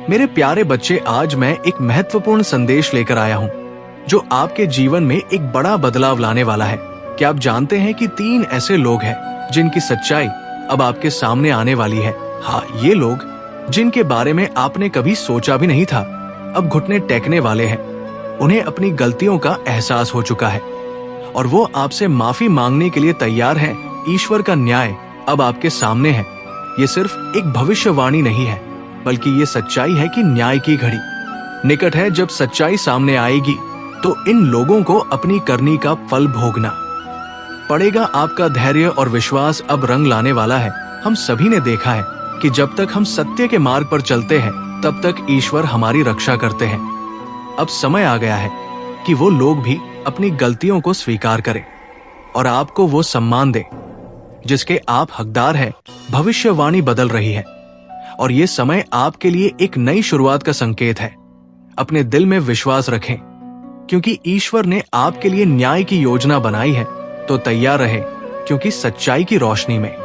मेरे प्यारे बच्चे, आज मैं एक महत्वपूर्ण संदेश लेकर आया हूँ जो आपके जीवन में एक बड़ा बदलाव लाने वाला है। क्या आप जानते हैं कि 3 ऐसे लोग हैं जिनकी सच्चाई अब आपके सामने आने वाली है। हाँ, ये लोग जिनके बारे में आपने कभी सोचा भी नहीं था, अब घुटने टेकने वाले हैं। उन्हें अपनी गलतियों का एहसास हो चुका है और वो आपसे माफी मांगने के लिए तैयार हैं। ईश्वर का न्याय अब आपके सामने है। ये सिर्फ एक भविष्यवाणी नहीं है, बल्कि ये सच्चाई है कि न्याय की घड़ी निकट है। जब सच्चाई सामने आएगी तो इन लोगों को अपनी करनी का फल भोगना पड़ेगा। आपका धैर्य और विश्वास अब रंग लाने वाला है। हम सभी ने देखा है कि जब तक हम सत्य के मार्ग पर चलते हैं, तब तक ईश्वर हमारी रक्षा करते हैं। अब समय आ गया है कि वो लोग भी अपनी गलतियों को स्वीकार करें और आपको वो सम्मान दे जिसके आप हकदार हैं। भविष्यवाणी बदल रही है और ये समय आपके लिए एक नई शुरुआत का संकेत है। अपने दिल में विश्वास रखें, क्योंकि ईश्वर ने आपके लिए न्याय की योजना बनाई है। तो तैयार रहे, क्योंकि सच्चाई की रोशनी में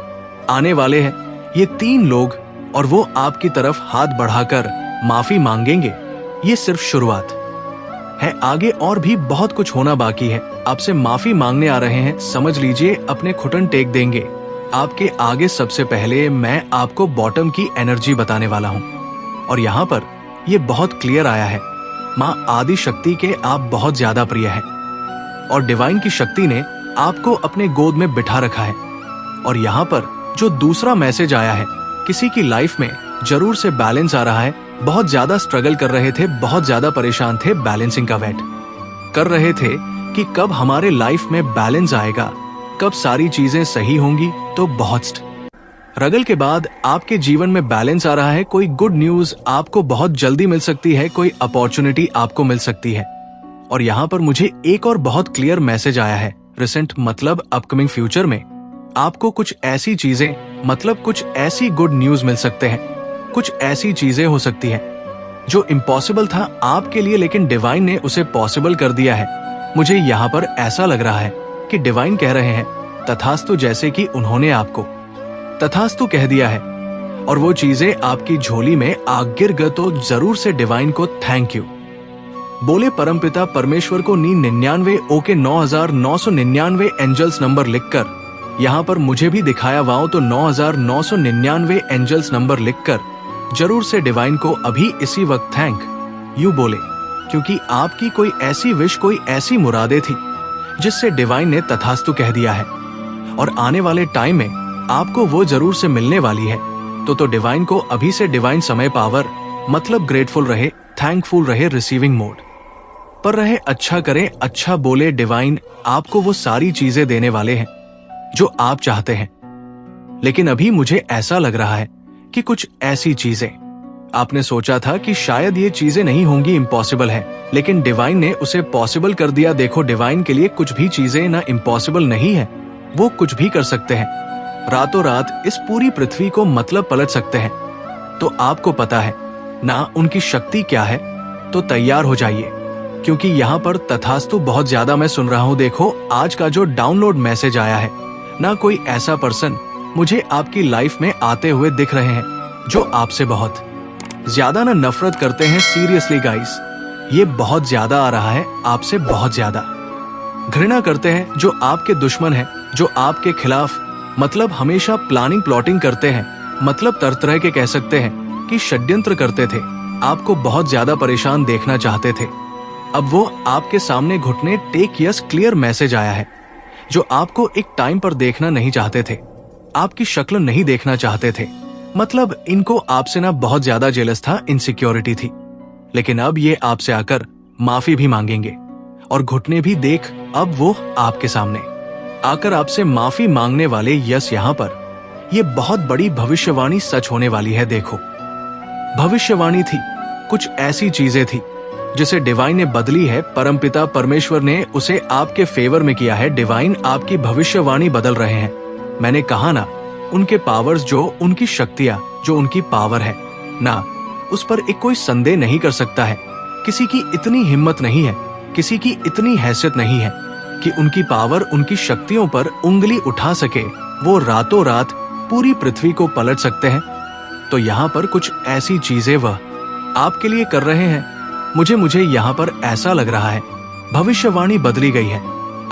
आने वाले हैं ये 3 लोग और वो आपकी तरफ हाथ बढ़ाकर माफी मांगेंगे। ये सिर्फ शुरुआत है, आगे और भी बहुत कुछ होना बाकी है। आपसे माफी मांगने आ रहे हैं, समझ लीजिए अपने घुटन टेक देंगे आपके आगे। सबसे पहले मैं आपको बॉटम की एनर्जी बताने वाला हूँ और यहाँ पर ये बहुत क्लियर आया है। माँ आदि शक्ति के आप बहुत ज्यादा प्रिय है और डिवाइन की शक्ति ने आपको अपने गोद में बिठा रखा है। और यहाँ पर जो दूसरा मैसेज आया है, किसी की लाइफ में जरूर से बैलेंस आ रहा है। बहुत ज्यादा स्ट्रगल कर रहे थे, बहुत ज्यादा परेशान थे, बैलेंसिंग का वेट कर रहे थे कि कब हमारे लाइफ में बैलेंस आएगा, कब सारी चीजें सही होंगी। तो बहुत स्ट्रगल के बाद आपके जीवन में बैलेंस आ रहा है। कोई गुड न्यूज आपको बहुत जल्दी मिल सकती है, कोई अपॉर्चुनिटी आपको मिल सकती है। और यहाँ पर मुझे एक और बहुत क्लियर मैसेज आया है। रिसेंट मतलब अपकमिंग फ्यूचर में आपको कुछ ऐसी चीजें, मतलब कुछ ऐसी गुड न्यूज मिल सकते हैं। कुछ ऐसी चीजें हो सकती हैं जो इम्पॉसिबल था आपके लिए, लेकिन डिवाइन ने उसे पॉसिबल कर दिया है। मुझे यहाँ पर ऐसा लग रहा है कि डिवाइन कह रहे हैं तथास्तु, जैसे कि उन्होंने आपको तथास्तु कह दिया है और वो चीजें आपकी झोली में आग गिर गए। तो जरूर से डिवाइन को थैंक यू बोले। परमपिता परमेश्वर को 99 ओके 9999 एंजल्स नंबर लिखकर यहाँ पर मुझे भी दिखाया वाओ। तो 9999 एंजल्स नंबर लिखकर जरूर से डिवाइन को अभी इसी वक्त थैंक यू बोले, क्योंकि आपकी कोई ऐसी विश, कोई ऐसी मुरादें थी जिससे डिवाइन ने तथास्तु कह दिया है और आने वाले टाइम में आपको वो जरूर से मिलने वाली है। तो डिवाइन को अभी से डिवाइन समय पावर मतलब ग्रेटफुल रहे, थैंकफुल रहे, रिसीविंग मोड पर रहे। अच्छा करें, अच्छा बोले। डिवाइन आपको वो सारी चीजें देने वाले हैं जो आप चाहते हैं। लेकिन अभी मुझे ऐसा लग रहा है कि कुछ ऐसी चीजें आपने सोचा था कि शायद ये चीजें नहीं होंगी, इम्पॉसिबल है, लेकिन डिवाइन ने उसे पॉसिबल कर दिया। देखो, डिवाइन के लिए कुछ भी चीजें ना इम्पॉसिबल नहीं है, वो कुछ भी कर सकते हैं। रातों रात इस पूरी पृथ्वी को मतलब पलट सकते हैं। तो आपको पता है ना उनकी शक्ति क्या है। तो तैयार हो जाइए, क्योंकि यहाँ पर तथास्तु बहुत ज्यादा मैं सुन रहा हूँ। देखो, आज का जो डाउनलोड मैसेज आया है ना, कोई ऐसा पर्सन मुझे आपकी लाइफ में आते हुए दिख रहे हैं जो आपसे बहुत ज्यादा ना नफरत करते हैं। सीरियसली गाइस, ये बहुत ज्यादा आ रहा है, आपसे बहुत ज्यादा घृणा करते हैं, जो आपके दुश्मन हैं, जो आपके खिलाफ मतलब हमेशा प्लानिंग प्लॉटिंग करते हैं, मतलब तरह के कह सकते हैं कि षड्यंत्र करते थे, आपको बहुत ज्यादा परेशान देखना चाहते थे। अब वो आपके सामने घुटने टेक। यस, क्लियर मैसेज आया है जो आपको एक टाइम पर देखना नहीं चाहते थे, आपकी शक्ल नहीं देखना चाहते थे। मतलब इनको आपसे ना बहुत ज्यादा जेलस था, इनसिक्योरिटी थी। लेकिन अब ये आपसे आकर माफी भी मांगेंगे और घुटने भी देख अब वो आपके सामने आकर आपसे माफी मांगने वाले। यस, यहाँ पर ये बहुत बड़ी भविष्यवाणी सच होने वाली है। देखो, भविष्यवाणी थी, कुछ ऐसी चीजें थी जिसे डिवाइन ने बदली है। परमपिता परमेश्वर ने उसे आपके फेवर में किया है। डिवाइन आपकी भविष्यवाणी बदल रहे हैं। मैंने कहा ना, उनके पावर्स, जो उनकी शक्तियां, जो उनकी पावर है ना, उस पर एक कोई संदेह नहीं कर सकता है। किसी की इतनी हिम्मत नहीं है, किसी की इतनी हैसियत नहीं है कि उनकी पावर, उनकी शक्तियों पर उंगली उठा सके। वो रातों रात पूरी पृथ्वी को पलट सकते हैं। तो यहाँ पर कुछ ऐसी चीजें वह आपके लिए कर रहे हैं। मुझे यहाँ पर ऐसा लग रहा है भविष्यवाणी बदली गई है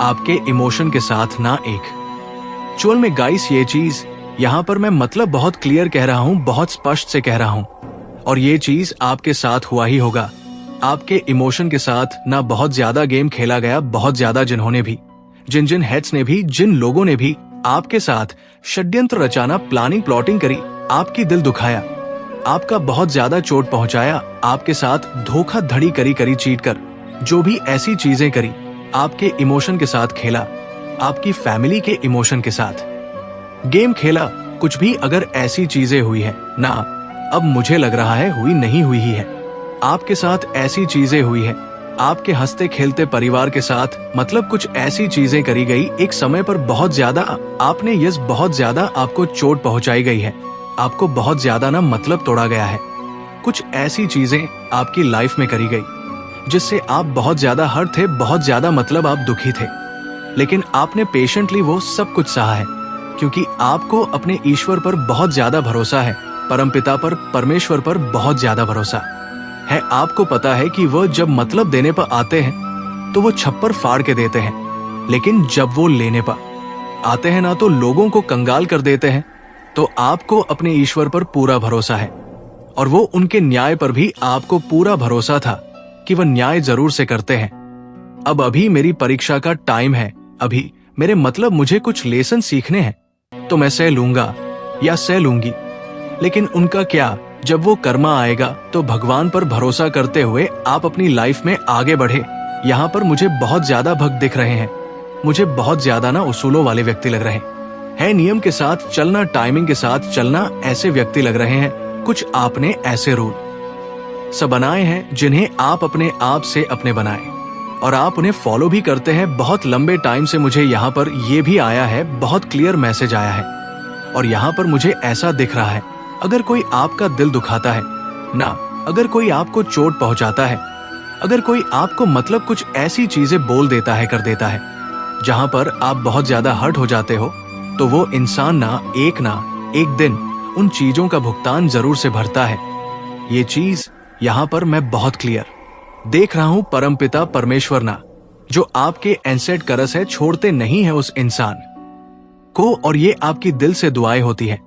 आपके इमोशन के साथ ना एक। चुअल में गाइस ये चीज यहाँ पर मैं मतलब बहुत क्लियर कह रहा हूँ, बहुत स्पष्ट से कह रहा हूँ, और ये चीज आपके साथ हुआ ही होगा। आपके इमोशन के साथ ना बहुत ज्यादा गेम खेला गया, बहुत ज्यादा जिन्होंने भी, जिन हेड्स ने भी, जिन लोगों ने भी आपके साथ षड्यंत्र रचाना, प्लानिंग प्लॉटिंग करी, आपकी दिल दुखाया, आपका बहुत ज्यादा चोट पहुंचाया, आपके साथ धोखाधड़ी करी चीट कर, जो भी ऐसी चीजें करी, आपके इमोशन के साथ खेला, आपकी फैमिली के इमोशन के साथ गेम खेला, कुछ भी अगर ऐसी चीजें हुई है ना, अब मुझे लग रहा है हुई नहीं हुई ही है, आपके साथ ऐसी चीजें हुई है, आपके हंसते खेलते परिवार के साथ, मतलब कुछ ऐसी चीजें करी गई एक समय पर, बहुत ज्यादा आपने बहुत ज्यादा आपको चोट पहुंचाई गई है, आपको बहुत ज्यादा ना मतलब तोड़ा गया है। कुछ ऐसी चीजें आपकी लाइफ में करी गई जिससे आप बहुत ज्यादा हर्ट थे, बहुत ज्यादा मतलब आप दुखी थे, लेकिन आपने पेशेंटली वो सब कुछ सहा है, क्योंकि आपको अपने ईश्वर पर बहुत ज्यादा भरोसा है, परमपिता पर, परमेश्वर पर बहुत ज्यादा भरोसा है। आपको पता है कि वो जब मतलब देने पर आते हैं तो वो छप्पर फाड़ के देते हैं, लेकिन जब वो लेने पर आते हैं ना तो लोगों को कंगाल कर देते हैं। तो आपको अपने ईश्वर पर पूरा भरोसा है, और वो उनके न्याय पर भी आपको पूरा भरोसा था कि वह न्याय जरूर से करते हैं। अब अभी मेरी परीक्षा का टाइम है, अभी मेरे मतलब मुझे कुछ लेसन सीखने हैं, तो मैं सह लूंगा या सह लूंगी, लेकिन उनका क्या, जब वो कर्मा आएगा तो भगवान पर भरोसा करते हुए आप अपनी लाइफ में आगे बढ़े। यहाँ पर मुझे बहुत ज्यादा भक्त दिख रहे हैं, मुझे बहुत ज्यादा ना उसूलों वाले व्यक्ति लग रहे हैं, नियम के साथ चलना, टाइमिंग के साथ चलना, ऐसे व्यक्ति लग रहे हैं। कुछ आपने ऐसे रूल सब बनाए हैं जिन्हें आप अपने आप से अपने बनाए, और आप उन्हें फॉलो भी करते हैं बहुत लंबे टाइम से। मुझे यहाँ पर ये भी आया है, बहुत क्लियर मैसेज आया है, और यहाँ पर मुझे ऐसा दिख रहा है, अगर कोई आपका दिल दुखाता है ना, अगर कोई आपको चोट पहुंचाता है, अगर कोई आपको मतलब कुछ ऐसी चीजें बोल देता है, कर देता है, जहां पर आप बहुत ज्यादा हर्ट हो जाते हो, तो वो इंसान ना एक दिन उन चीजों का भुगतान जरूर से भरता है। ये चीज यहाँ पर मैं बहुत क्लियर देख रहा हूँ। परमपिता परमेश्वर ना, जो आपके एंसेट करस है, छोड़ते नहीं है उस इंसान को, और ये आपकी दिल से दुआएं होती है,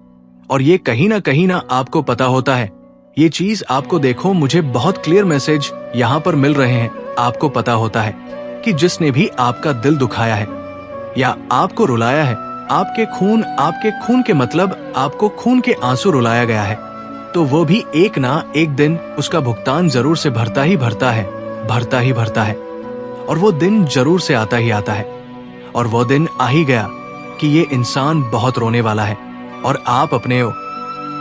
और ये कहीं ना आपको पता होता है। ये चीज आपको देखो, मुझे बहुत क्लियर मैसेज यहाँ पर मिल रहे हैं। आपको पता होता है कि जिसने भी आपका दिल दुखाया है या आपको रुलाया है, आपके खून के मतलब आपको खून के आंसू रुलाया गया है, तो वो भी एक ना एक दिन उसका भुगतान जरूर से भरता ही भरता है, और वो दिन जरूर से आता ही आता है, और वो दिन आ ही गया कि ये इंसान बहुत रोने वाला है, और आप अपने हो।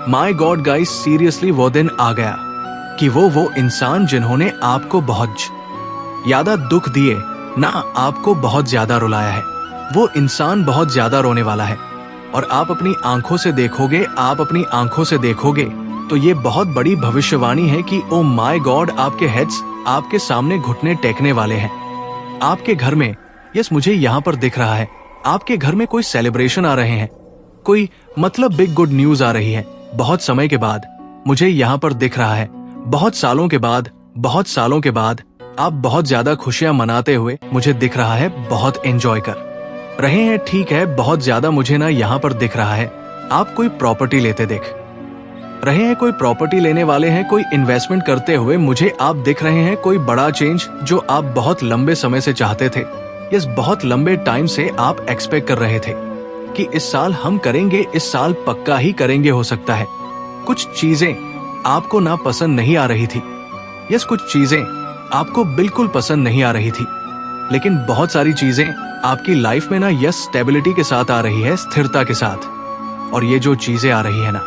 माय गॉड गाइस, सीरियसली वो दिन आ गया कि वो इंसान जिन्होंने आपको बहुत ज्यादा दुख दिए ना, आपको बहुत ज्यादा रुलाया है, वो इंसान बहुत ज्यादा रोने वाला है, और आप अपनी आंखों से देखोगे तो ये बहुत बड़ी भविष्यवाणी है कि ओ माय गॉड, आपके हेड्स आपके सामने घुटने टेकने वाले हैं। आपके घर में, यस मुझे यहाँ पर दिख रहा है, आपके घर में कोई सेलिब्रेशन आ रहे हैं, कोई मतलब बिग गुड न्यूज आ रही है। बहुत समय के बाद मुझे यहाँ पर दिख रहा है, बहुत सालों के बाद आप बहुत ज्यादा खुशियां मनाते हुए मुझे दिख रहा है, बहुत एंजॉय कर रहे हैं। ठीक है, बहुत ज्यादा मुझे ना यहाँ पर दिख रहा है, आप कोई प्रॉपर्टी लेते दिख रहे हैं, कोई प्रॉपर्टी लेने वाले हैं, कोई इन्वेस्टमेंट करते हुए मुझे आप दिख रहे हैं, कोई बड़ा चेंज जो आप बहुत लंबे समय से चाहते थे, इस बहुत लंबे टाइम से आप एक्सपेक्ट कर रहे थे कि इस साल हम करेंगे, इस साल पक्का ही करेंगे। हो सकता है कुछ चीजें आपको ना पसंद नहीं आ रही थी, यस कुछ चीजें आपको बिल्कुल पसंद नहीं आ रही थी, लेकिन बहुत सारी चीजें आपकी लाइफ में ना यस स्टेबिलिटी के साथ आ रही है, स्थिरता के साथ, और ये जो चीजें आ रही है ना,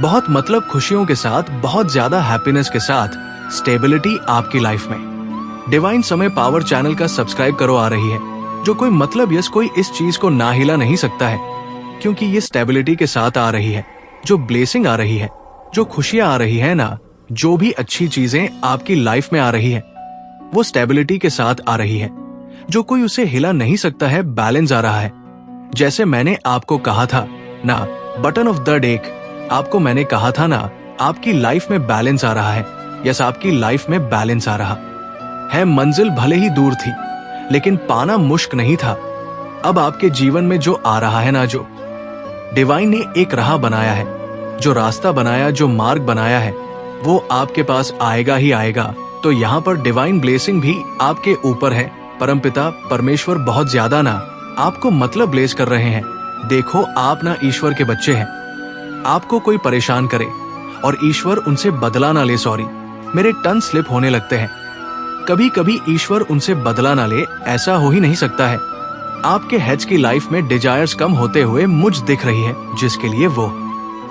बहुत मतलब खुशियों के साथ, बहुत ज्यादा हैप्पीनेस के साथ स्टेबिलिटी आपकी लाइफ में। डिवाइन समय पावर चैनल का सब्सक्राइब करो आ रही है, जो कोई मतलब यस कोई इस चीज को ना हिला नहीं सकता है, क्योंकि ये स्टेबिलिटी के साथ आ रही है, जो ब्लेसिंग आ रही है, जो खुशियां आ रही है ना, जो भी अच्छी चीजें आपकी लाइफ में आ रही है, वो स्टेबिलिटी के साथ आ रही है, जो कोई उसे हिला नहीं सकता है। बैलेंस आ रहा है, जैसे मैंने आपको कहा था ना, बटन ऑफ द डेक, आपको मैंने कहा था ना, आपकी लाइफ में बैलेंस आ रहा है, यस, आपकी लाइफ में बैलेंस आ रहा है। मंजिल भले ही दूर थी, लेकिन पाना मुश्क नहीं था। अब आपके जीवन में जो आ रहा है ना, जो डिवाइन ने एक राह बनाया है, जो रास्ता बनाया, जो मार्ग बनाया है, वो आपके पास आएगा ही आएगा। तो यहाँ पर डिवाइन ब्लेसिंग भी आपके ऊपर है। परमपिता परमेश्वर बहुत ज्यादा ना आपको मतलब ब्लेस कर रहे हैं। देखो, आप ना ईश्वर के बच्चे हैं। आपको कोई परेशान करे और ईश्वर उनसे बदला ना ले, सॉरी, मेरे टन स्लिप होने लगते हैं। कभी कभी ईश्वर उनसे बदला ना ले, ऐसा हो ही नहीं सकता है। आपके हेच की लाइफ में डिजायर्स कम होते हुए मुझ दिख रही है, जिसके लिए वो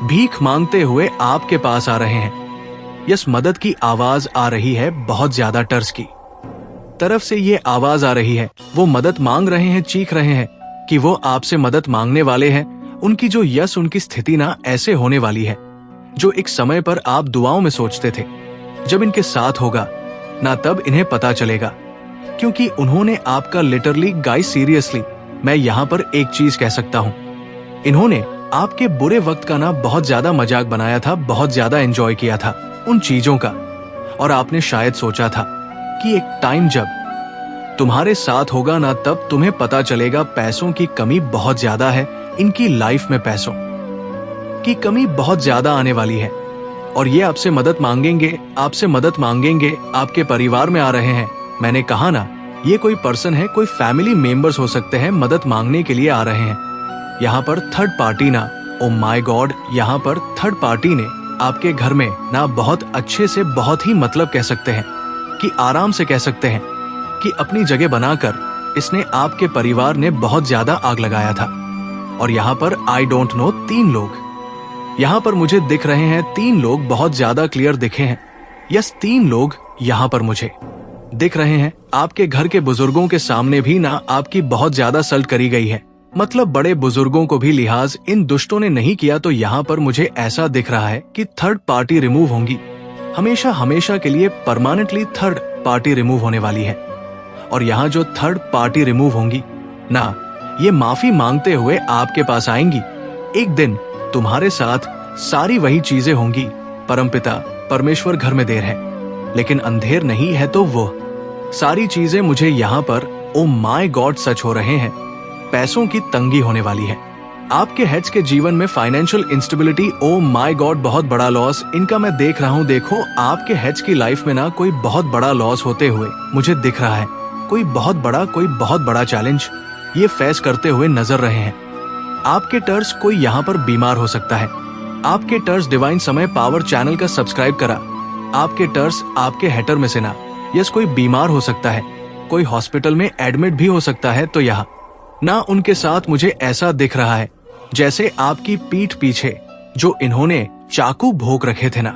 भीख मांगते हुए आपके पास आ रहे हैं। यस, मदद की आवाज आ रही है, बहुत ज्यादा टर्स की तरफ से ये आवाज आ रही है। वो मदद मांग रहे हैं, चीख रहे हैं कि वो आपसे मदद मांगने वाले हैं। उनकी जो यस, उनकी स्थिति ना ऐसे होने वाली है जो एक समय पर आप दुआओं में सोचते थे। जब इनके साथ होगा ना, तब इन्हें पता चलेगा, क्योंकि उन्होंने आपका लिटरली, गाइस सीरियसली, मैं यहाँ पर एक चीज कह सकता हूँ, इन्होंने आपके बुरे वक्त का ना बहुत ज्यादा मजाक बनाया था, बहुत ज्यादा एंजॉय किया था उन चीजों का। और आपने शायद सोचा था कि एक टाइम जब तुम्हारे साथ होगा ना, तब तुम्हें पता चलेगा पैसों की कमी बहुत ज्यादा है। इनकी लाइफ में पैसों की कमी बहुत ज्यादा आने वाली है और ये आपसे मदद मांगेंगे, आपसे मदद मांगेंगे, आपके परिवार में आ रहे हैं। मैंने कहा ना, ये कोई पर्सन है, कोई फैमिली मेंबर्स हो सकते हैं, मदद मांगने के लिए आ रहे हैं। यहाँ पर थर्ड पार्टी ना, ओ माय गॉड, यहाँ पर थर्ड पार्टी ने आपके घर में ना बहुत अच्छे से, बहुत ही मतलब कह सकते हैं कि आराम से कह सकते हैं कि अपनी जगह बनाकर इसने आपके परिवार ने बहुत ज्यादा आग लगाया था। और यहाँ पर आई डोंट नो, 3 लोग यहाँ पर मुझे दिख रहे हैं। 3 लोग बहुत ज्यादा क्लियर दिखे हैं। यस, 3 लोग यहाँ पर मुझे दिख रहे हैं। आपके घर के बुजुर्गों के सामने भी ना आपकी बहुत ज्यादा सल्ट करी गई है। मतलब बड़े बुजुर्गों को भी लिहाज इन दुष्टों ने नहीं किया। तो यहाँ पर मुझे ऐसा दिख रहा है कि थर्ड पार्टी रिमूव होंगी, हमेशा हमेशा के लिए परमानेंटली थर्ड पार्टी रिमूव होने वाली है। और यहाँ जो थर्ड पार्टी रिमूव होंगी ना, ये माफी मांगते हुए आपके पास आएंगी। एक दिन तुम्हारे साथ सारी वही चीजें होंगी। परमपिता परमेश्वर घर में देर है लेकिन अंधेर नहीं है। तो वो सारी चीजें मुझे यहाँ पर, ओ माय गॉड, सच हो रहे हैं। पैसों की तंगी होने वाली है। आपके हेड्स के जीवन में financial instability, oh my God, बहुत बड़ा लॉस इनका मैं देख रहा हूँ। देखो, आपके हेड्स की लाइफ में ना कोई बहुत बड़ा लॉस होते हुए मुझे दिख रहा है। कोई बहुत बड़ा चैलेंज ये फेस करते हुए नजर रहे हैं। आपके टर्स कोई यहाँ पर बीमार हो सकता है। आपके टर्स डिवाइन समय पावर चैनल का सब्सक्राइब करा। आपके टर्स आपके हेटर में से ना, यस, कोई बीमार हो सकता है, कोई हॉस्पिटल में एडमिट भी हो सकता है। तो यहाँ ना उनके साथ मुझे ऐसा दिख रहा है जैसे आपकी पीठ पीछे जो इन्होंने चाकू भोंक रखे थे ना,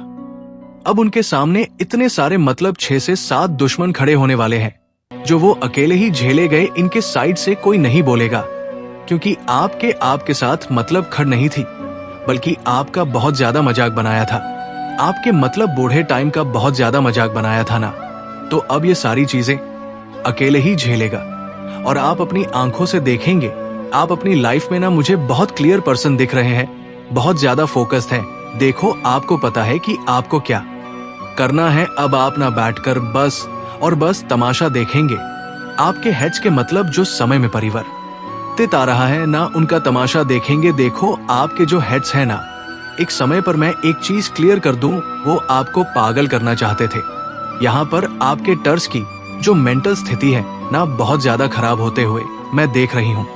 अब उनके सामने इतने सारे, मतलब 6 से 7 दुश्मन खड़े होने वाले हैं जो वो अकेले ही झेले गए। इनके साइड से कोई नहीं बोलेगा, क्योंकि आपके साथ मतलब खड़ नहीं थी, बल्कि आपका बहुत ज्यादा मजाक बनाया था। आपके मतलब बूढ़े टाइम का बहुत ज्यादा मजाक बनाया था ना। तो अब ये सारी चीजें अकेले ही झेलेगा और आप अपनी आंखों से देखेंगे। आप अपनी लाइफ में ना मुझे बहुत क्लियर पर्सन दिख रहे हैं, बहुत ज्यादा फोकस्ड हैं। देखो, आपको पता है कि आपको क्या करना है। अब आप ना बैठकर बस और बस तमाशा देखेंगे। आपके हेड्स के मतलब जो समय में परिवर्तित आ रहा है ना, उनका तमाशा देखेंगे। देखो, आपके जो हेड्स है ना, एक समय पर मैं एक चीज क्लियर कर दूं, वो आपको पागल करना चाहते थे। यहाँ पर आपके टर्स की जो मेंटल स्थिति है ना, बहुत ज्यादा खराब होते हुए मैं देख रही हूँ।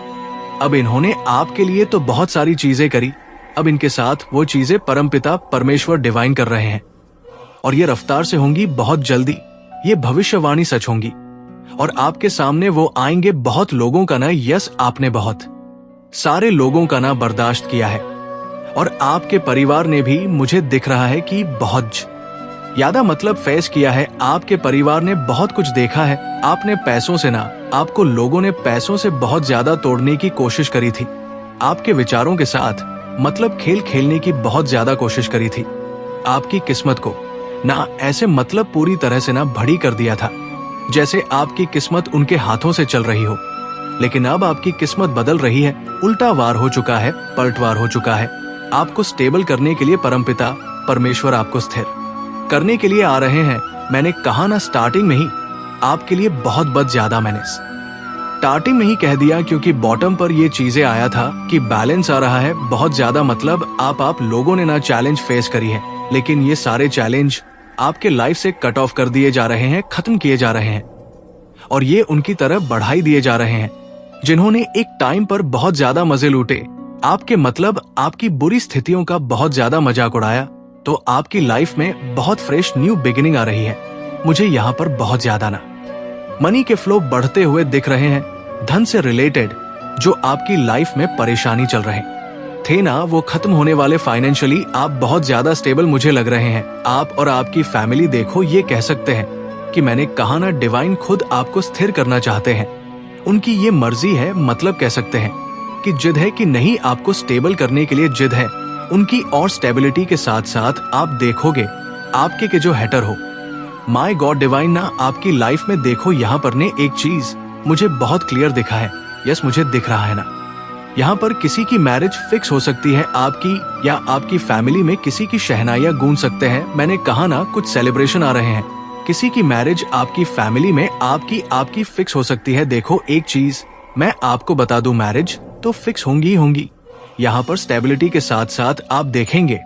अब इन्होंने आपके लिए तो बहुत सारी चीजें करी, अब इनके साथ वो चीजें परमपिता परमेश्वर डिवाइन कर रहे हैं और ये रफ्तार से होंगी बहुत जल्दी। ये भविष्यवाणी सच होंगी और आपके सामने वो आएंगे। बहुत लोगों का ना, यस, आपने बहुत सारे लोगों का ना बर्दाश्त किया है और आपके परिवार ने भी, मुझे दिख रहा है कि बहुत ज्यादा मतलब फेस किया है। आपके परिवार ने बहुत कुछ देखा है। आपने पैसों से ना, आपको लोगों ने पैसों से बहुत ज्यादा तोड़ने की कोशिश करी थी। आपके विचारों के साथ मतलब खेल खेलने की बहुत ज्यादा कोशिश करी थी। आपकी किस्मत को ना ऐसे मतलब पूरी तरह से ना भड़ी कर दिया था, जैसे आपकी किस्मत उनके हाथों से चल रही हो। लेकिन अब आपकी किस्मत बदल रही है, उल्टा वार हो चुका है, पलटवार हो चुका है। आपको स्टेबल करने के लिए परमपिता परमेश्वर आपको स्थिर करने के लिए आ रहे हैं। मैंने कहा ना स्टार्टिंग में ही आपके लिए बहुत ज्यादा। मैंने स्टार्टिंग में ही कह दिया क्योंकि बॉटम पर ये चीजें आया था कि बैलेंस आ रहा है बहुत ज्यादा। मतलब आप लोगों ने ना चैलेंज फेस करी है, लेकिन ये सारे चैलेंज आपके लाइफ से कट ऑफ कर दिए जा रहे हैं, खत्म किए जा रहे हैं, और ये उनकी तरफ बढ़ाई दिए जा रहे हैं जिन्होंने एक टाइम पर बहुत ज्यादा मजे लूटे, आपके मतलब आपकी बुरी स्थितियों का बहुत ज्यादा मजाक उड़ाया। तो आपकी लाइफ में बहुत फ्रेश न्यू बिगिनिंग आ रही है। मुझे यहाँ पर बहुत ज्यादा ना मनी के फ्लो बढ़ते हुए दिख रहे हैं। धन से रिलेटेड जो आपकी लाइफ में परेशानी चल रहे थे ना, वो खत्म होने वाले। फाइनेंशियली आप बहुत ज्यादा स्टेबल मुझे लग रहे हैं। आप और आपकी फैमिली देखो, ये कह सकते हैं कि मैंने कहा ना डिवाइन खुद आपको स्थिर करना चाहते हैं। उनकी ये मर्जी है, मतलब कह सकते हैं कि जिद है कि नहीं, आपको स्टेबल करने के लिए जिद है उनकी। और स्टेबिलिटी के साथ साथ आप देखोगे आपके के जो हेटर हो, माय गॉड डिवाइन ना आपकी लाइफ में देखो यहाँ पर ने एक चीज मुझे बहुत क्लियर दिखा है। यस, मुझे दिख रहा है ना, यहाँ पर किसी की मैरिज फिक्स हो सकती है आपकी, या आपकी फैमिली में किसी की शहनाइयां गूंज सकते हैं। मैंने कहा ना कुछ सेलिब्रेशन आ रहे हैं। किसी की मैरिज आपकी फैमिली में आपकी फिक्स हो सकती है। देखो एक चीज मैं आपको बता दूं, मैरिज तो फिक्स होंगी। यहाँ पर स्टेबिलिटी के साथ साथ आप देखेंगे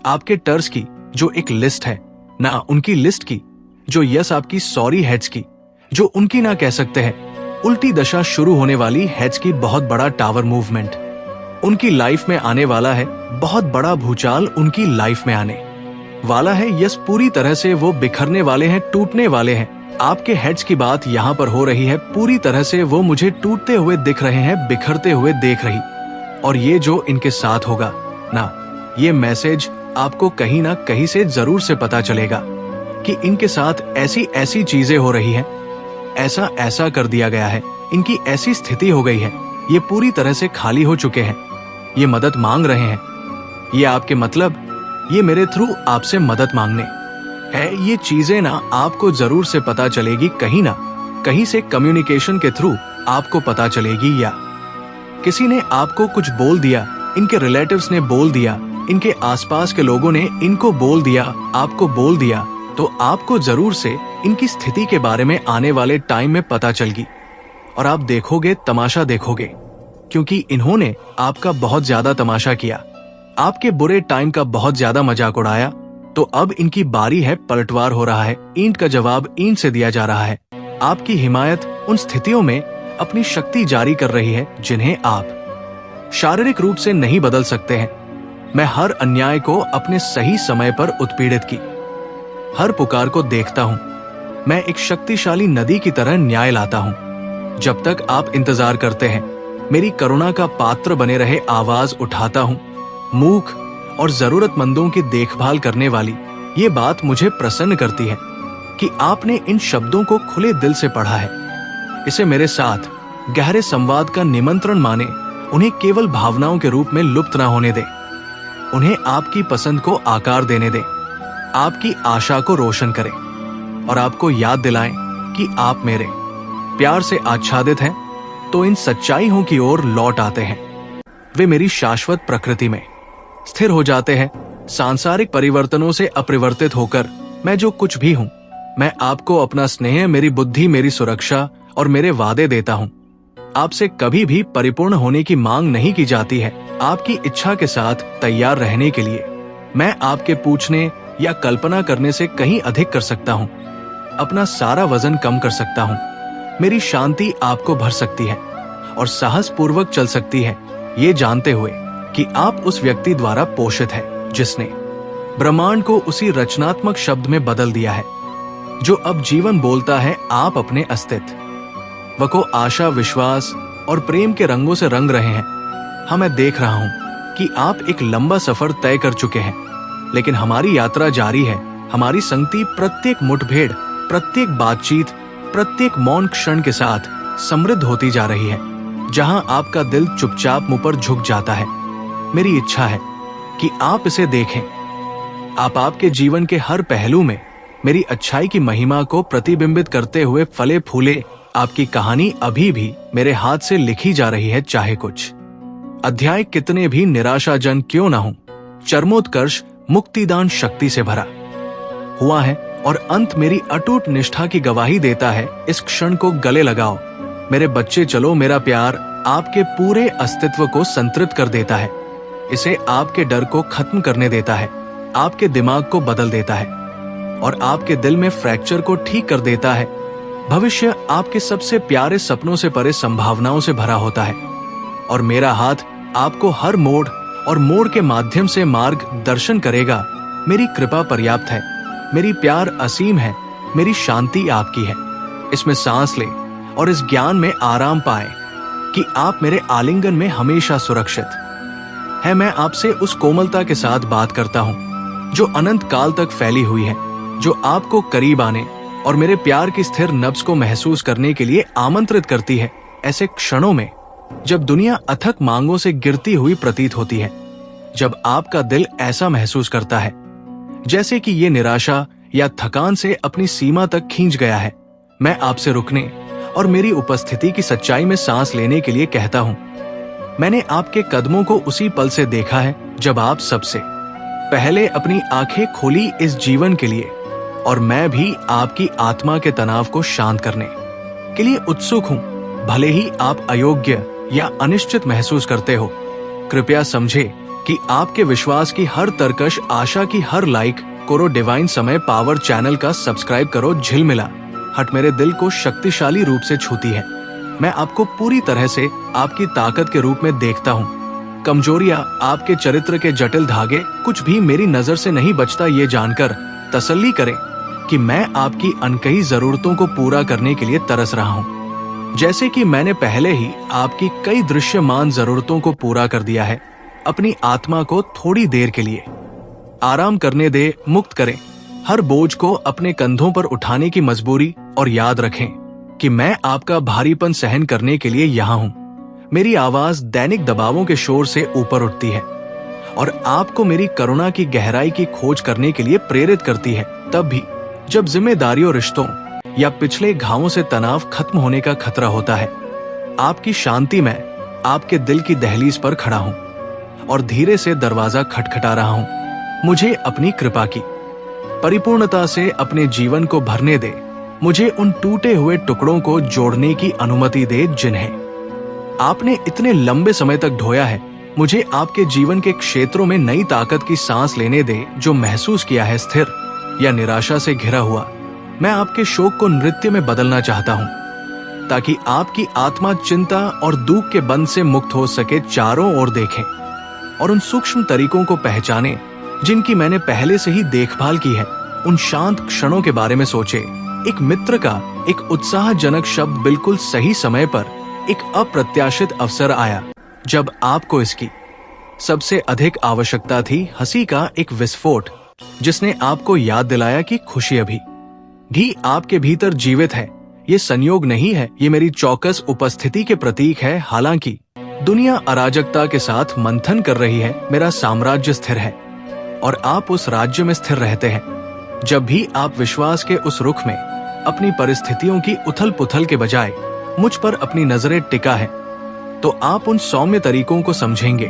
आपके टर्स की जो एक लिस्ट है ना, उनकी लिस्ट की जो यस आपकी सॉरी हेड्स की जो उनकी ना कह सकते हैं उल्टी दशा शुरू होने वाली हेड्स की बहुत बड़ा टावर मूवमेंट उनकी लाइफ में आने वाला है। बहुत बड़ा भूचाल उनकी लाइफ में आने वाला है। यस, पूरी तरह से वो बिखरने वाले हैं, टूटने वाले हैं। आपके हेड्स की बात यहाँ पर हो रही है। पूरी तरह से वो मुझे टूटते हुए दिख रहे हैं, बिखरते हुए देख रही। और ये जो इनके साथ होगा ना, ये मैसेज आपको कहीं ना कहीं से जरूर से पता चलेगा कि इनके साथ ऐसी चीजें हो रही हैं, ऐसा कर दिया गया है, इनकी ऐसी स्थिति हो गई है, ये पूरी तरह से खाली हो चुके हैं, ये मदद मांग रहे हैं। ये आपके मतलब ये मेरे थ्रू आपसे मदद मांगने है। ये चीजें ना आपको जरूर से पता चलेगी, कहीं ना कहीं से कम्युनिकेशन के थ्रू आपको पता चलेगी, या किसी ने आपको कुछ बोल दिया, इनके रिलेटिव्स ने बोल दिया, इनके आसपास के लोगों ने इनको बोल दिया, आपको बोल दिया, तो आपको जरूर से इनकी स्थिति के बारे में आने वाले टाइम में पता चलेगी। और आप देखोगे, तमाशा देखोगे, क्योंकि इन्होंने आपका बहुत ज्यादा तमाशा किया, आपके बुरे टाइम का बहुत ज्यादा मजाक उड़ाया। तो अब इनकी बारी है, पलटवार हो रहा है, ईंट का जवाब ईंट से दिया जा रहा है। आपकी हिमायत उन स्थितियों में अपनी शक्ति जारी कर रही है जिन्हें आप शारीरिक रूप से नहीं बदल सकते हैं। मैं हर अन्याय को अपने सही समय पर उत्पीड़ित की हर पुकार को देखता हूं। मैं एक शक्तिशाली नदी की तरह न्याय लाता हूं। जब तक आप इंतजार करते हैं मेरी करुणा का पात्र बने रहे, आवाज उठाता हूं। मूक और जरूरतमंदों की देखभाल करने वाली ये बात मुझे प्रसन्न करती है कि आपने इन शब्दों को खुले दिल से पढ़ा है। इसे मेरे साथ गहरे संवाद का निमंत्रण माने। उन्हें केवल भावनाओं के रूप में लुप्त ना होने दे। उन्हें आपकी पसंद को आकार देने दे, आपकी आशा को रोशन करें और आपको याद दिलाएं कि आप मेरे प्यार से आच्छादित हैं। तो इन सच्चाइयों की ओर लौट आते हैं। वे मेरी शाश्वत प्रकृति में स्थिर हो जाते हैं। सांसारिक परिवर्तनों से अपरिवर्तित होकर मैं जो कुछ भी हूं, मैं आपको अपना स्नेह, मेरी बुद्धि, मेरी सुरक्षा और मेरे वादे देता हूं। आपसे कभी भी परिपूर्ण होने की मांग नहीं की जाती है। आपकी इच्छा के साथ तैयार रहने के लिए मैं आपके पूछने या कल्पना करने से कहीं अधिक कर सकता हूं। अपना सारा वजन कम कर सकता हूं। मेरी शांति आपको भर सकती है और साहस पूर्वक चल सकती है, ये जानते हुए कि आप उस व्यक्ति द्वारा पोषित है जिसने ब्रह्मांड को उसी रचनात्मक शब्द में बदल दिया है जो अब जीवन बोलता है। आप अपने अस्तित्व को आशा, विश्वास और प्रेम के रंगों से रंग रहे हैं। हाँ, मैं देख रहा हूं कि आप एक लंबा सफर तय कर चुके हैं, लेकिन हमारी यात्रा जारी है। हमारी संगति प्रत्येक मुठभेड़, प्रत्येक बातचीत, प्रत्येक मौन क्षण के साथ समृद्ध होती जा रही है। जहां आपका दिल चुपचाप मुंह पर झुक जाता है, मेरी इच्छा है कि आप इसे देखें। आप आपके जीवन के हर पहलू में मेरी अच्छाई की महिमा को प्रतिबिंबित करते हुए फले फूले। आपकी कहानी अभी भी मेरे हाथ से लिखी जा रही है, चाहे कुछ अध्याय कितने भी निराशाजनक क्यों ना हो। चरमोत्कर्ष मुक्तिदान शक्ति से भरा हुआ है और अंत मेरी अटूट निष्ठा की गवाही देता है, इस क्षण को गले लगाओ। मेरे बच्चे चलो, मेरा प्यार आपके पूरे अस्तित्व को संतृप्त कर देता है। इसे आपके डर को खत्म करने देता है, आपके दिमाग को बदल देता है और आपके दिल में फ्रैक्चर को ठीक कर देता है। भविष्य आपके सबसे प्यारे सपनों से परे संभावनाओं से भरा होता है और मेरा हाथ आपको हर मोड़ और मोड़ के माध्यम से मार्ग दर्शन करेगा। मेरी कृपा पर्याप्त है, मेरी प्यार असीम है, मेरी शांति आपकी है। इसमें सांस ले और इस ज्ञान में आराम पाए कि आप मेरे आलिंगन में हमेशा सुरक्षित है। मैं आपसे उस कोमलता के साथ बात करता हूँ जो अनंत काल तक फैली हुई है, जो आपको करीब आने और मेरे प्यार की स्थिर नब्ज को महसूस करने के लिए आमंत्रित करती है। ऐसे क्षणों में जब दुनिया अथक मांगों से गिरती हुई प्रतीत होती है, जब आपका दिल ऐसा महसूस करता है जैसे कि ये निराशा या थकान से अपनी सीमा तक खींच गया है, मैं आपसे रुकने और मेरी उपस्थिति की सच्चाई में सांस लेने के लिए कहता हूं। मैंने आपके कदमों को उसी पल से देखा है जब आप सबसे पहले अपनी आंखें खोली इस जीवन के लिए, और मैं भी आपकी आत्मा के तनाव को शांत करने के लिए उत्सुक हूं। भले ही आप अयोग्य या अनिश्चित महसूस करते हो, कृपया समझे कि आपके विश्वास की हर तरकश, आशा की हर लाइक करो, डिवाइन समय पावर चैनल का सब्सक्राइब करो, झिलमिला हट मेरे दिल को शक्तिशाली रूप से छूती है। मैं आपको पूरी तरह से आपकी ताकत के रूप में देखता हूँ। कमजोरियां, आपके चरित्र के जटिल धागे, कुछ भी मेरी नजर से नहीं बचता। ये जानकर तसल्ली करें कि मैं आपकी अनकही जरूरतों को पूरा करने के लिए तरस रहा हूँ, जैसे कि मैंने पहले ही आपकी कई दृश्यमान जरूरतों को पूरा कर दिया है। अपनी आत्मा को थोड़ी देर के लिए आराम करने दे, मुक्त करें हर बोझ को अपने कंधों पर उठाने की मजबूरी, और याद रखें कि मैं आपका भारीपन सहन करने के लिए यहाँ हूँ। मेरी आवाज दैनिक दबावों के शोर से ऊपर उठती है और आपको मेरी करुणा की गहराई की खोज करने के लिए प्रेरित करती है, तब भी जब जिम्मेदारियों, रिश्तों या पिछले घावों से तनाव खत्म होने का खतरा होता है। आपकी शांति में आपके दिल की दहलीज पर खड़ा हूँ और धीरे से दरवाजा खटखटा रहा हूँ। मुझे अपनी कृपा की परिपूर्णता से अपने जीवन को भरने दे। मुझे उन टूटे हुए टुकड़ों को जोड़ने की अनुमति दे जिन्हें आपने इतने लंबे समय तक ढोया है। मुझे आपके जीवन के क्षेत्रों में नई ताकत की सांस लेने दे। जो महसूस किया है स्थिर या निराशा से घिरा हुआ, मैं आपके शोक को नृत्य में बदलना चाहता हूँ, ताकि आपकी आत्मा चिंता और दुख के बंध से मुक्त हो सके। चारों ओर देखें और उन सूक्ष्म तरीकों को पहचाने जिनकी मैंने पहले से ही देखभाल की है। उन शांत क्षणों के बारे में सोचे। एक मित्र का एक उत्साहजनक शब्द बिल्कुल सही समय पर एक अप्रत्याशित अवसर आया जब आपको इसकी सबसे अधिक आवश्यकता थी। हंसी का एक विस्फोट जिसने आपको याद दिलाया कि खुशी अभी भी आपके भीतर जीवित है। ये संयोग नहीं है, ये मेरी चौकस उपस्थिति के प्रतीक है। हालांकि दुनिया अराजकता के साथ मंथन कर रही है, मेरा साम्राज्य स्थिर है और आप उस राज्य में स्थिर रहते हैं। जब भी आप विश्वास के उस रुख में अपनी परिस्थितियों की उथल पुथल के बजाय मुझ पर अपनी नजरें टिका है, तो आप उन सौम्य तरीकों को समझेंगे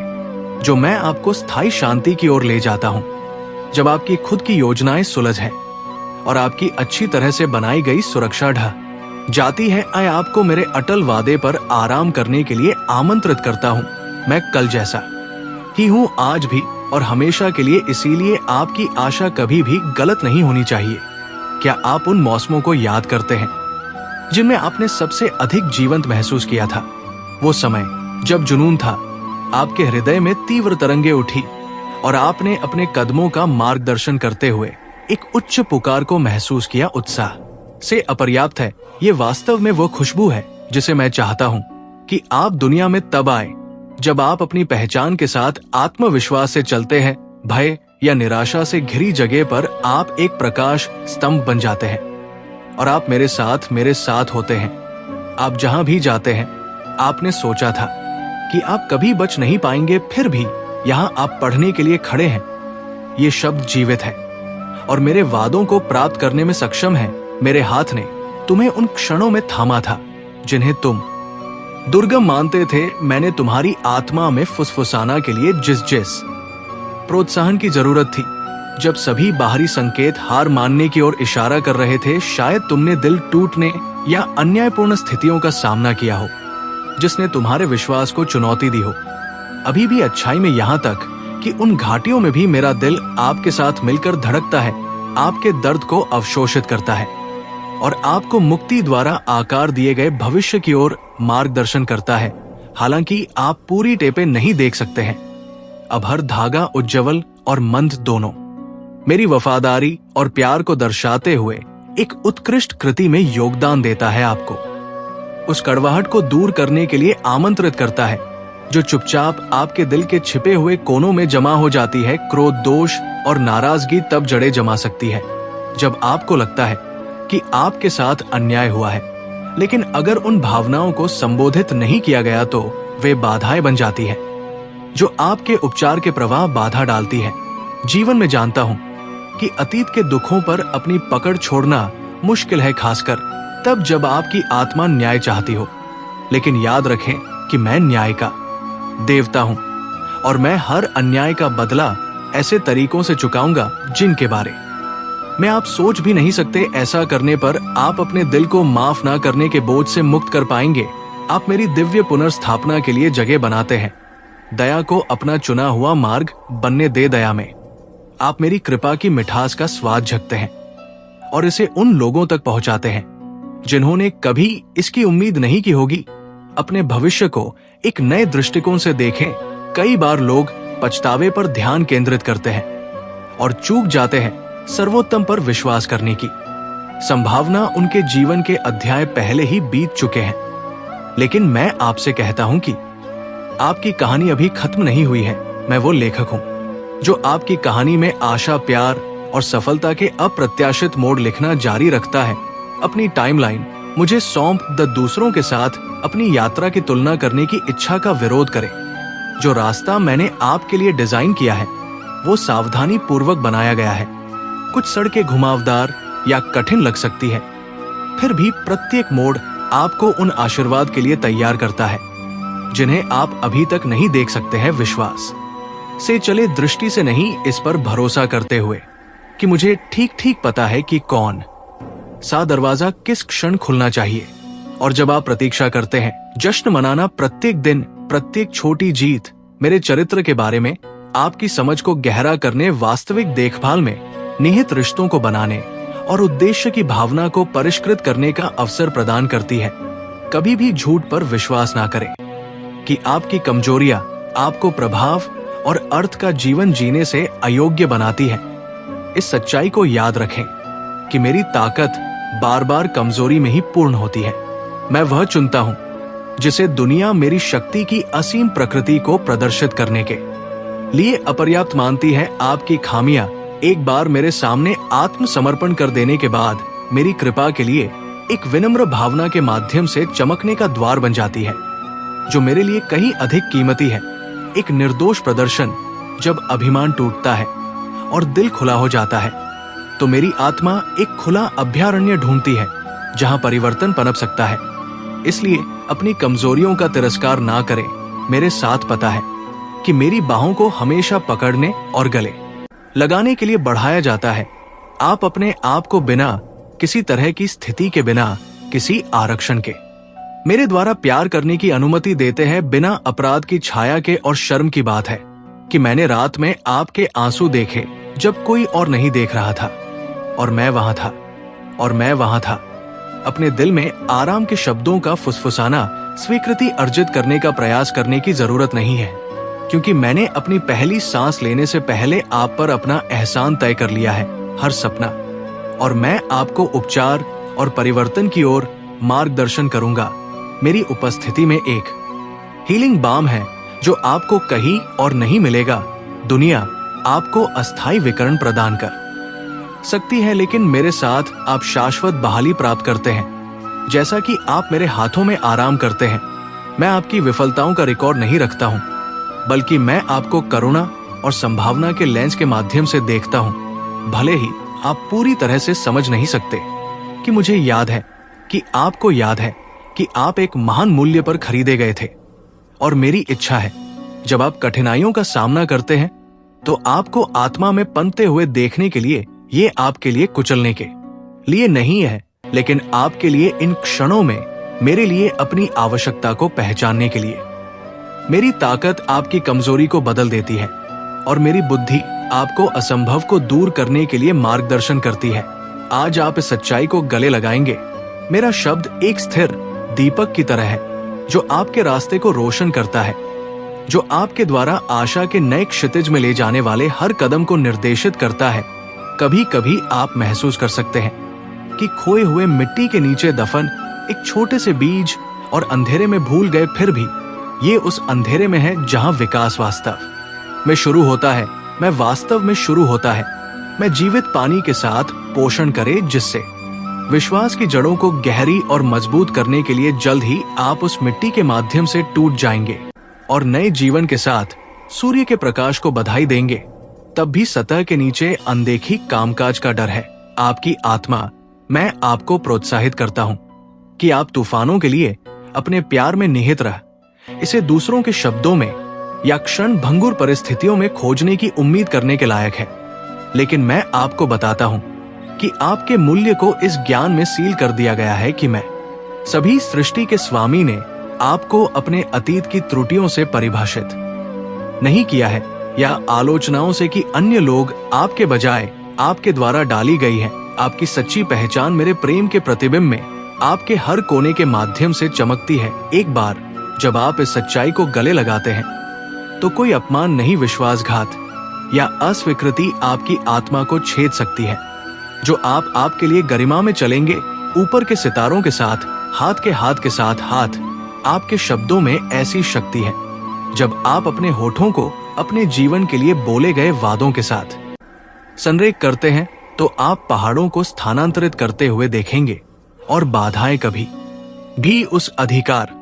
जो मैं आपको स्थायी शांति की ओर ले जाता हूँ। जब आपकी खुद की योजनाएं सुलझ है और आपकी अच्छी तरह से बनाई गई सुरक्षा ढह जाती है, मैं आपको मेरे अटल वादे पर आराम करने के लिए आमंत्रित करता हूँ। मैं कल जैसा ही हूँ आज भी और हमेशा के लिए, इसीलिए आपकी आशा कभी भी गलत नहीं होनी चाहिए। क्या आप उन मौसमों को याद करते हैं जिनमें आपने सबसे अधिक जीवंत महसूस किया था? वो समय जब जुनून था, आपके हृदय में तीव्र तरंगे उठी और आपने अपने कदमों का मार्गदर्शन करते हुए एक उच्च पुकार को महसूस किया। उत्साह से अपर्याप्त है, ये वास्तव में वो खुशबू है जिसे मैं चाहता हूँ कि आप दुनिया में तब आए जब आप अपनी पहचान के साथ आत्मविश्वास से चलते हैं। भय या निराशा से घिरी जगह पर आप एक प्रकाश स्तंभ बन जाते हैं और आप मेरे साथ होते हैं। आप जहां भी जाते हैं, आपने सोचा था कि आप कभी बच नहीं पाएंगे, फिर भी यहाँ आप पढ़ने के लिए खड़े हैं। ये शब्द जीवित है और मेरे वादों को प्राप्त करने में सक्षम है। मेरे हाथ ने तुम्हें उन क्षणों में थामा था जिन्हें तुम दुर्गम मानते थे। मैंने तुम्हारी आत्मा में फुसफुसाना के लिए जिस प्रोत्साहन की जरूरत थी, जब सभी बाहरी संकेत हार मानने की ओर इशारा कर रहे थे, शायद तुमने दिल टूटने या अन्यायपूर्ण स्थितियों का सामना किया हो जिसने तुम्हारे विश्वास को चुनौती दी हो। अभी भी अच्छाई में यहाँ तक कि उन घाटियों में भी मेरा दिल आपके साथ मिलकर धड़कता है, आपके दर्द को अवशोषित करता है और आपको मुक्ति द्वारा आकार दिए गए भविष्य की ओर मार्गदर्शन करता है। हालांकि आप पूरी टेपें नहीं देख सकते हैं। अब हर धागा उज्ज्वल और मंद दोनों मेरी वफादारी और प्यार को दर्शाते हुए एक उत्कृष्ट कृति में योगदान देता है। आपको उस कड़वाहट को दूर करने के लिए आमंत्रित करता है जो चुपचाप आपके दिल के छिपे हुए कोनों में जमा हो जाती है। क्रोध, दोष और नाराजगी तब जड़ें जमा सकती है जब आपको लगता है कि आपके साथ अन्याय हुआ है, लेकिन अगर उन भावनाओं को संबोधित नहीं किया गया तो वे बाधाएं बन जाती है जो आपके उपचार के प्रवाह बाधा डालती है। जीवन में जानता हूं कि अतीत के दुखों पर अपनी पकड़ छोड़ना मुश्किल है, खासकर तब जब आपकी आत्मा न्याय चाहती हो। लेकिन याद रखें कि मैं न्याय का देवता हूं और मैं हर अन्याय का बदला ऐसे तरीकों से चुकाऊंगा जिनके बारे में आप सोच भी नहीं सकते। ऐसा करने पर आप अपने दिल को माफ ना करने के बोझ से मुक्त कर पाएंगे। आप मेरी दिव्य पुनर्स्थापना के लिए जगह बनाते हैं। दया को अपना चुना हुआ मार्ग बनने दे। दया में आप मेरी कृपा की मिठास का स्वाद झकते हैं और इसे उन लोगों तक पहुंचाते हैं जिन्होंने कभी इसकी उम्मीद नहीं की होगी। अपने भविष्य को एक नए दृष्टिकोण से देखें। कई बार लोग पछतावे पर ध्यान केंद्रित करते हैं और चूक जाते हैं सर्वोत्तम पर विश्वास करने की। संभावना उनके जीवन के अध्याय पहले ही बीत चुके हैं। लेकिन मैं आपसे कहता हूं कि आपकी कहानी अभी खत्म नहीं हुई है। मैं वो लेखक हूं जो आपकी कहानी में आशा, प्यार और सफलता के अप्रत्याशित मोड़ लिखना जारी रखता है। अपनी टाइमलाइन मुझे सौंप द दूसरों के साथ अपनी यात्रा की तुलना करने की इच्छा का विरोध करें। जो रास्ता मैंने आपके लिए डिजाइन किया है वो सावधानी पूर्वक बनाया गया है। कुछ सड़कें घुमावदार या कठिन लग सकती है, फिर भी प्रत्येक मोड़ आपको उन आशीर्वाद के लिए तैयार करता है जिन्हें आप अभी तक नहीं देख सकते हैं। विश्वास से चले, दृष्टि से नहीं, इस पर भरोसा करते हुए कि मुझे ठीक ठीक पता है कि कौन सा दरवाजा किस क्षण खुलना चाहिए। और जब आप प्रतीक्षा करते हैं, जश्न मनाना प्रत्येक दिन, प्रत्येक छोटी जीत मेरे चरित्र के बारे में आपकी समझ को गहरा करने, वास्तविक देखभाल में निहित रिश्तों को बनाने और उद्देश्य की भावना को परिष्कृत करने का अवसर प्रदान करती है। कभी भी झूठ पर विश्वास ना करें कि आपकी कमजोरियां आपको प्रभाव और अर्थ का जीवन जीने से अयोग्य बनाती है। इस सच्चाई को याद रखें कि मेरी ताकत बार बार कमजोरी में ही पूर्ण होती है। मैं वह चुनता हूं जिसे दुनिया मेरी शक्ति की असीम प्रकृति को प्रदर्शित करने के लिए अपर्याप्त मानती है। आपकी खामियां एक बार मेरे सामने आत्मसमर्पण कर देने के बाद मेरी कृपा के लिए एक विनम्र भावना के माध्यम से चमकने का द्वार बन जाती है जो मेरे लिए कहीं अधिक कीमती है। एक निर्दोष प्रदर्शन जब अभिमान टूटता है और दिल खुला हो जाता है तो मेरी आत्मा एक खुला अभयारण्य ढूंढती है जहां परिवर्तन पनप सकता है। इसलिए अपनी कमजोरियों का तिरस्कार ना करें। मेरे साथ पता है कि मेरी बाहों को हमेशा पकड़ने और गले लगाने के लिए बढ़ाया जाता है। आप अपने आप को बिना किसी तरह की स्थिति के, बिना किसी आरक्षण के मेरे द्वारा प्यार करने की अनुमति देते हैं, बिना अपराध की छाया के। और शर्म की बात है कि मैंने रात में आपके आंसू देखे जब कोई और नहीं देख रहा था, और मैं वहां था, और मैं वहां था। अपने दिल में आराम के शब्दों का फुसफुसाना, स्वीकृति अर्जित करने का प्रयास करने की जरूरत नहीं है, क्योंकि मैंने अपनी पहली सांस लेने से पहले आप पर अपना एहसान तय कर लिया है। हर सपना, और मैं आपको उपचार और परिवर्तन की ओर मार्गदर्शन करूंगा। मेरी उपस्थिति में एक हीलिंग बाम है जो आपको कहीं और नहीं मिलेगा। दुनिया आपको अस्थायी विकर्ण प्रदान कर सकती है, लेकिन मेरे साथ आप शाश्वत बहाली प्राप्त करते हैं। जैसा कि आप मेरे हाथों में आराम करते हैं, मैं आपकी विफलताओं का रिकॉर्ड नहीं रखता हूं, बल्कि मैं आपको करुणा और संभावना के लेंस के माध्यम से देखता हूं। भले ही आप पूरी तरह से समझ नहीं सकते कि मुझे याद है कि आपको याद है कि आप एक महान मूल्य पर खरीदे गए थे। और मेरी इच्छा है जब आप कठिनाइयों का सामना करते हैं तो आपको आत्मा में पनपते हुए देखने के लिए ये आपके लिए कुचलने के लिए नहीं है, लेकिन आपके लिए इन क्षणों में मेरे लिए अपनी आवश्यकता को पहचानने के लिए। मेरी ताकत आपकी कमजोरी को बदल देती है और मेरी बुद्धि आपको असंभव को दूर करने के लिए मार्गदर्शन करती है। आज आप इस सच्चाई को गले लगाएंगे। मेरा शब्द एक स्थिर दीपक की तरह है जो आपके रास्ते को रोशन करता है, जो आपके द्वारा आशा के नए क्षितिज में ले जाने वाले हर कदम को निर्देशित करता है। कभी कभी आप महसूस कर सकते हैं कि खोए हुए मिट्टी के नीचे दफन एक छोटे से बीज और अंधेरे में भूल गए, फिर भी ये उस अंधेरे में है जहां विकास वास्तव में शुरू होता है। मैं वास्तव में शुरू होता है। मैं जीवित पानी के साथ पोषण करे, जिससे विश्वास की जड़ों को गहरी और मजबूत करने के लिए जल्द ही आप उस मिट्टी के माध्यम से टूट जाएंगे और नए जीवन के साथ सूर्य के प्रकाश को बधाई देंगे। तब भी सतह के नीचे अनदेखी कामकाज का डर है। आपकी आत्मा, मैं आपको प्रोत्साहित करता हूं कि आप तूफानों के लिए अपने प्यार में निहित रह इसे दूसरों के शब्दों में या क्षण भंगुर परिस्थितियों में खोजने की उम्मीद करने के लायक है। लेकिन मैं आपको बताता हूं कि आपके मूल्य को इस ज्ञान में सील कर दिया गया है कि मैं सभी सृष्टि के स्वामी ने आपको अपने अतीत की त्रुटियों से परिभाषित नहीं किया है या आलोचनाओं से कि अन्य लोग आपके बजाय आपके द्वारा डाली गई है। आपकी सच्ची पहचान मेरे प्रेम के प्रतिबिंब में आपके हर कोने के माध्यम से चमकती है। एक बार जब आप इस सच्चाई को गले लगाते हैं तो कोई अपमान नहीं, विश्वासघात या अस्वीकृति आपकी आत्मा को छेद सकती है। जो आप आपके लिए गरिमा में चलेंगे, ऊपर के सितारों के साथ, हाथ के साथ हाथ। आपके शब्दों में ऐसी शक्ति है जब आप अपने होठों को अपने जीवन के लिए बोले गए वादों के साथ संरेख करते हैं तो आप पहाड़ों को स्थानांतरित करते हुए देखेंगे और बाधाएं कभी भी उस अधिकार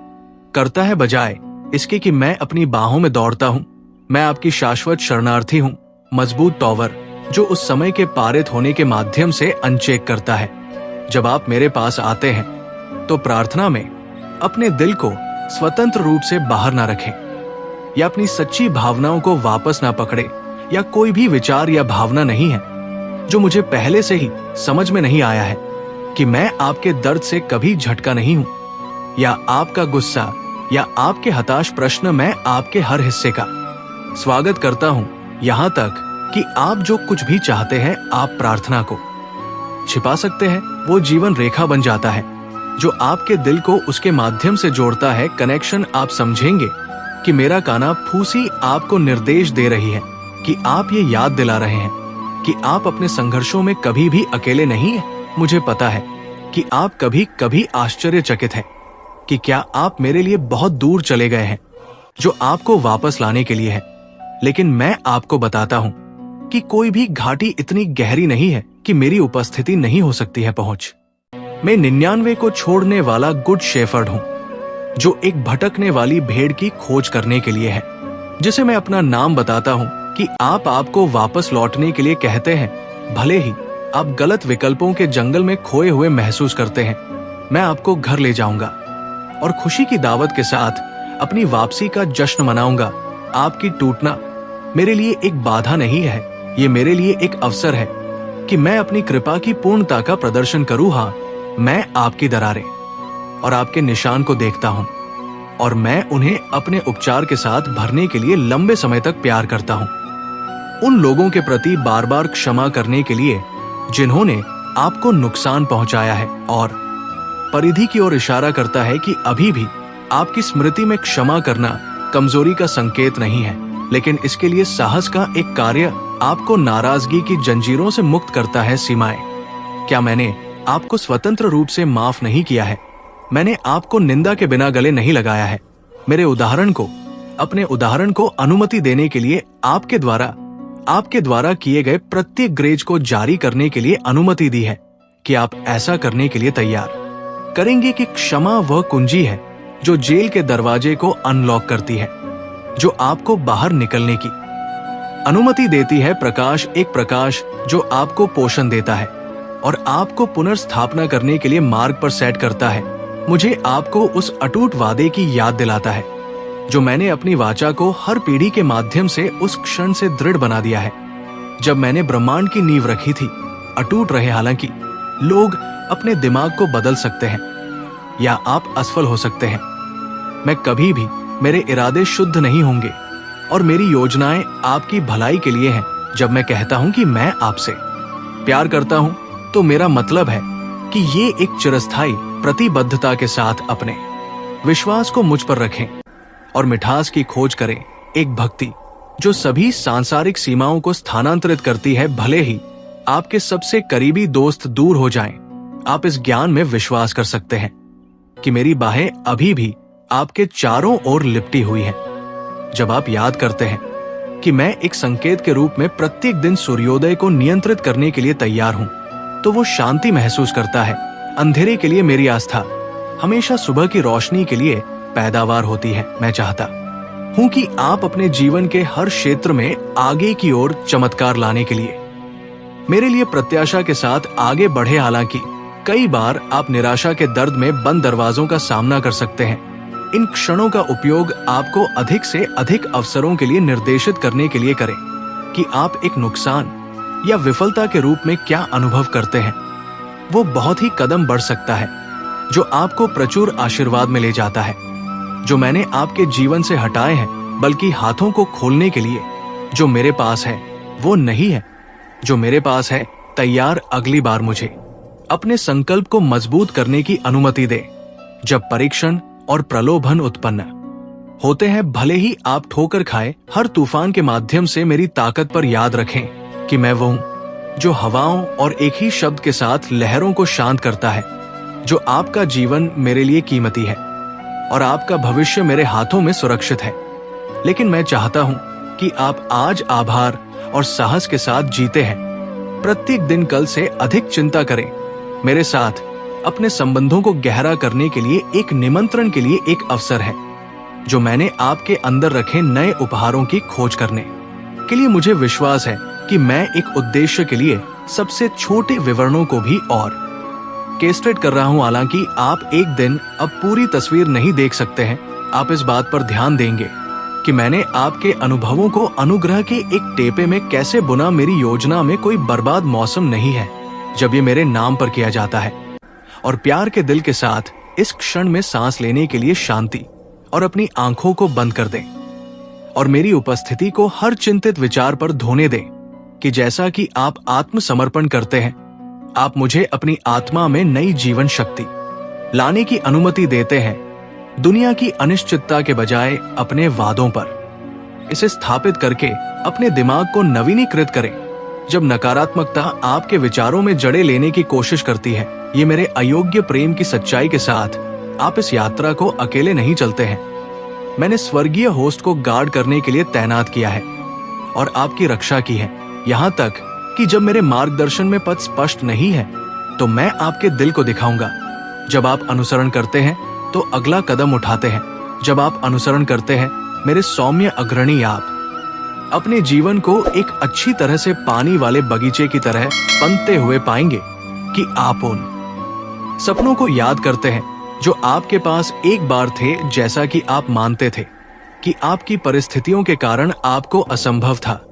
करता है बजाय इसके कि मैं अपनी बाहों में दौड़ता हूं। मैं आपकी शाश्वत शरणार्थी हूं, मजबूत टॉवर जो उस समय के पारित होने के माध्यम से अनचेक करता है। जब आप मेरे पास आते हैं तो प्रार्थना में अपने दिल को स्वतंत्र रूप से बाहर ना रखें या अपनी सच्ची भावनाओं को वापस ना पकड़े, या कोई भी विचार या भावना नहीं है जो मुझे पहले से ही समझ में नहीं आया है कि मैं आपके दर्द से कभी झटका नहीं हूं, या आपका गुस्सा या आपके हताश प्रश्न। मैं आपके हर हिस्से का स्वागत करता हूं, यहां तक कि आप जो कुछ भी चाहते हैं आप प्रार्थना को छिपा सकते हैं। वो जीवन रेखा बन जाता है जो आपके दिल को उसके माध्यम से जोड़ता है। कनेक्शन आप समझेंगे कि मेरा काना फूसी आपको निर्देश दे रही है, कि आप ये याद दिला रहे हैं कि आप अपने संघर्षों में कभी भी अकेले नहीं हैं। मुझे पता है कि आप कभी कभी आश्चर्यचकित हैं कि क्या आप मेरे लिए बहुत दूर चले गए हैं, जो आपको वापस लाने के लिए है। लेकिन मैं आपको बताता हूं कि कोई भी घाटी इतनी गहरी नहीं है कि मेरी उपस्थिति नहीं हो सकती है पहुंच। मैं 99 को छोड़ने वाला गुड शेफर्ड हूं, जो एक भटकने वाली भेड़ की खोज करने के लिए है, जिसे मैं अपना नाम बताता हूं कि आप आपको वापस लौटने के लिए कहते हैं। भले ही आप गलत विकल्पों के जंगल में खोए हुए महसूस करते हैं, मैं आपको घर ले जाऊंगा और खुशी की दावत के साथ अपनी वापसी का जश्न मनाऊंगा। आपकी टूटना मेरे लिए एक बाधा नहीं है, ये मेरे लिए एक अवसर है कि मैं अपनी कृपा की पूर्णता का प्रदर्शन करूं। हाँ, मैं आपकी दरारें और आपके निशान को देखता हूं और मैं उन्हें अपने उपचार के साथ भरने के लिए लंबे समय तक प्यार करता हूं। उन लोगों के प्रति बार बार क्षमा करने के लिए जिन्होंने आपको नुकसान पहुंचाया है, और परिधि की ओर इशारा करता है कि अभी भी आपकी स्मृति में क्षमा करना कमजोरी का संकेत नहीं है, लेकिन इसके लिए साहस का एक कार्य आपको नाराजगी की जंजीरों से मुक्त करता है। सीमाएं, क्या मैंने आपको स्वतंत्र रूप से माफ नहीं किया है? मैंने आपको निंदा के बिना गले नहीं लगाया है। मेरे अपने उदाहरण को अनुमति देने के लिए आपके द्वारा किए गए प्रत्येक ग्रेज को जारी करने के लिए अनुमति दी है कि आप ऐसा करने के लिए तैयार करेंगे कि क्षमा वह कुंजी है जो जेल के दरवाजे को अनलॉक करती है, जो आपको बाहर निकलने की अनुमति देती है। प्रकाश, एक प्रकाश जो आपको पोषण देता है और आपको पुनर्स्थापना करने के लिए मार्ग पर सेट करता है। मुझे आपको उस अटूट वादे की याद दिलाता है जो मैंने अपनी वाचा को हर पीढ़ी के माध्यम से उस क्षण से दृढ़ बना दिया है जब मैंने ब्रह्मांड की नींव रखी थी। अटूट रहे, हालांकि लोग अपने दिमाग को बदल सकते हैं या आप असफल हो सकते हैं। मैं कभी भी, मेरे इरादे शुद्ध नहीं होंगे और मेरी योजनाएं आपकी भलाई के लिए हैं। जब मैं कहता हूं कि मैं आपसे प्यार करता हूं, तो मेरा मतलब है कि ये एक चिरस्थायी प्रतिबद्धता के साथ अपने विश्वास को मुझ पर रखें और मिठास की खोज करें। एक भक्ति जो सभी सांसारिक सीमाओं को स्थानांतरित करती है, भले ही आपके सबसे करीबी दोस्त दूर हो जाएं। आप इस ज्ञान में विश्वास कर सकते हैं कि मेरी बाहें अभी भी आपके चारों ओर लिपटी हुई हैं। जब आप याद करते हैं कि मैं एक संकेत के रूप में प्रत्येक दिन सूर्योदय को नियंत्रित करने के लिए तैयार हूं, तो वो शांति महसूस करता है। अंधेरे के लिए मेरी आस्था हमेशा सुबह की रोशनी के लिए पैदावार होती है। मैं चाहता हूं कि आप अपने जीवन के हर क्षेत्र में आगे की ओर चमत्कार लाने के लिए मेरे लिए प्रत्याशा के साथ आगे बढ़े। हालांकि कई बार आप निराशा के दर्द में बंद दरवाजों का सामना कर सकते हैं। इन क्षणों का उपयोग आपको अधिक से अधिक अवसरों के लिए निर्देशित करने के लिए करें कि आप एक नुकसान या विफलता के रूप में क्या अनुभव करते हैं। वो बहुत ही कदम बढ़ सकता है जो आपको प्रचुर आशीर्वाद में ले जाता है, जो मैंने आपके जीवन से हटाए हैं, बल्कि हाथों को खोलने के लिए जो मेरे पास है वो नहीं है जो मेरे पास है तैयार अगली बार मुझे अपने संकल्प को मजबूत करने की अनुमति दे। जब परीक्षण और प्रलोभन उत्पन्न होते हैं, भले ही आप ठोकर खाए, हर तूफान के माध्यम से मेरी ताकत पर याद रखें कि मैं वो हूं जो हवाओं और एक ही शब्द के साथ लहरों को शांत करता है। जो आपका जीवन मेरे लिए कीमती है और आपका भविष्य मेरे हाथों में सुरक्षित है। लेकिन मैं चाहता हूं कि आप आज आभार और साहस के साथ जीते हैं। प्रत्येक दिन कल से अधिक चिंता करें। मेरे साथ अपने संबंधों को गहरा करने के लिए एक निमंत्रण के लिए एक अवसर है जो मैंने आपके अंदर रखे नए उपहारों की खोज करने के लिए। मुझे विश्वास है कि मैं एक उद्देश्य के लिए सबसे छोटे विवरणों को भी और केस्ट्रेट कर रहा हूं। हालांकि आप एक दिन अब पूरी तस्वीर नहीं देख सकते हैं, आप इस बात पर ध्यान देंगे कि मैंने आपके अनुभवों को अनुग्रह के एक टेपे में कैसे बुना। मेरी योजना में कोई बर्बाद मौसम नहीं है जब ये मेरे नाम पर किया जाता है। और प्यार के दिल के साथ इस क्षण में सांस लेने के लिए शांति और अपनी आंखों को बंद कर दें और मेरी उपस्थिति को हर चिंतित विचार पर धोने दें कि जैसा कि आप आत्मसमर्पण करते हैं, आप मुझे अपनी आत्मा में नई जीवन शक्ति लाने की अनुमति देते हैं। दुनिया की अनिश्चितता के बजाय अपने वादों पर इसे स्थापित करके अपने दिमाग को नवीनीकृत करें। जब नकारात्मकता आपके विचारों में जड़े लेने की कोशिश करती है, ये मेरे अयोग्य प्रेम की सच्चाई के साथ आप इस यात्रा को अकेले नहीं चलते हैं। मैंने स्वर्गीय होस्ट को गार्ड करने के लिए तैनात किया है और आपकी रक्षा की है। यहाँ तक कि जब मेरे मार्गदर्शन में पथ स्पष्ट नहीं है, तो मैं आपके दिल को दिखाऊंगा। जब आप अनुसरण करते हैं तो अगला कदम उठाते हैं। जब आप अनुसरण करते हैं, मेरे सौम्य अग्रणी, आप अपने जीवन को एक अच्छी तरह से पानी वाले बगीचे की तरह पनपते हुए पाएंगे कि आप उन सपनों को याद करते हैं जो आपके पास एक बार थे, जैसा कि आप मानते थे कि आपकी परिस्थितियों के कारण आपको असंभव था।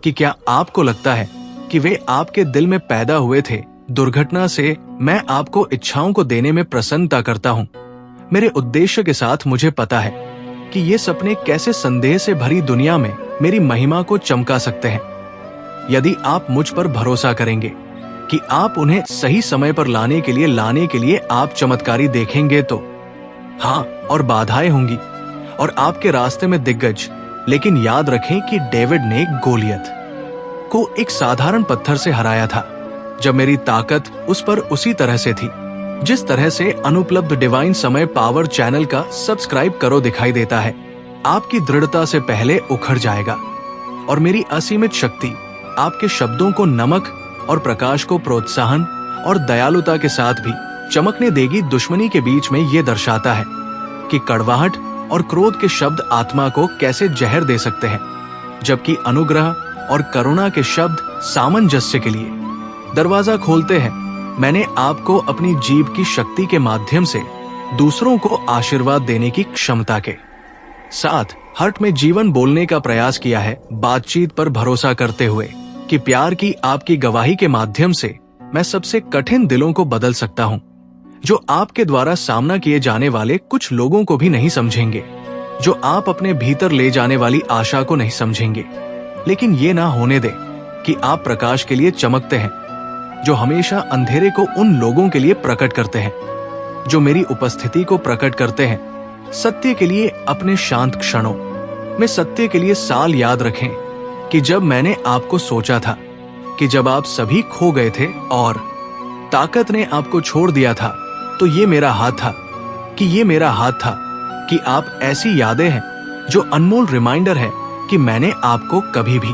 कि क्या आपको लगता है कि वे आपके दिल में पैदा हुए थे? दुर्घटना से मैं आपको इच्छाओं को देने में प्रसन्नता करता हूं। मेरे उद्देश्य के साथ मुझे पता है कि ये सपने कैसे संदेह से भरी दुनिया में मेरी महिमा को चमका सकते हैं। यदि आप मुझ पर भरोसा करेंगे कि आप उन्हें सही समय पर लाने के लिए आप चमत्कारी देखेंगे, तो हाँ, और बाधाएं होंगी और आपके रास्ते में दिग्गज। लेकिन याद रखें कि डेविड ने गोलियत को एक साधारण पत्थर से हराया था जब मेरी ताकत उस पर उसी तरह से थी जिस तरह से अनुपलब्ध डिवाइन समय पावर चैनल का सब्सक्राइब करो दिखाई देता है। आपकी दृढ़ता से पहले उखड़ जाएगा और मेरी असीमित शक्ति आपके शब्दों को नमक और प्रकाश को प्रोत्साहन और दयालुता के साथ भी चमकने देगी। दुश्मनी के बीच में ये दर्शाता है कि कड़वाहट और क्रोध के शब्द आत्मा को कैसे जहर दे सकते हैं, जबकि अनुग्रह और करुणा के शब्द सामंजस्य के लिए दरवाजा खोलते हैं। मैंने आपको अपनी जीभ की शक्ति के माध्यम से दूसरों को आशीर्वाद देने की क्षमता के साथ हर्ट में जीवन बोलने का प्रयास किया है, बातचीत पर भरोसा करते हुए कि प्यार की आपकी गवाही के माध्यम से मैं सबसे कठिन दिलों को बदल सकता हूँ, जो आपके द्वारा सामना किए जाने वाले कुछ लोगों को भी नहीं समझेंगे, जो आप अपने भीतर ले जाने वाली आशा को नहीं समझेंगे। लेकिन ये ना होने दे कि आप प्रकाश के लिए चमकते हैं, जो हमेशा अंधेरे को उन लोगों के लिए प्रकट करते हैं, जो मेरी उपस्थिति को प्रकट करते हैं। सत्य के लिए अपने शांत क्षणों में सत्य के लिए साल याद रखें कि जब मैंने आपको सोचा था, कि जब आप सभी खो गए थे और ताकत ने आपको छोड़ दिया था, तो ये मेरा हाथ था, कि आप ऐसी यादें हैं जो अनमोल रिमाइंडर है कि मैंने आपको कभी भी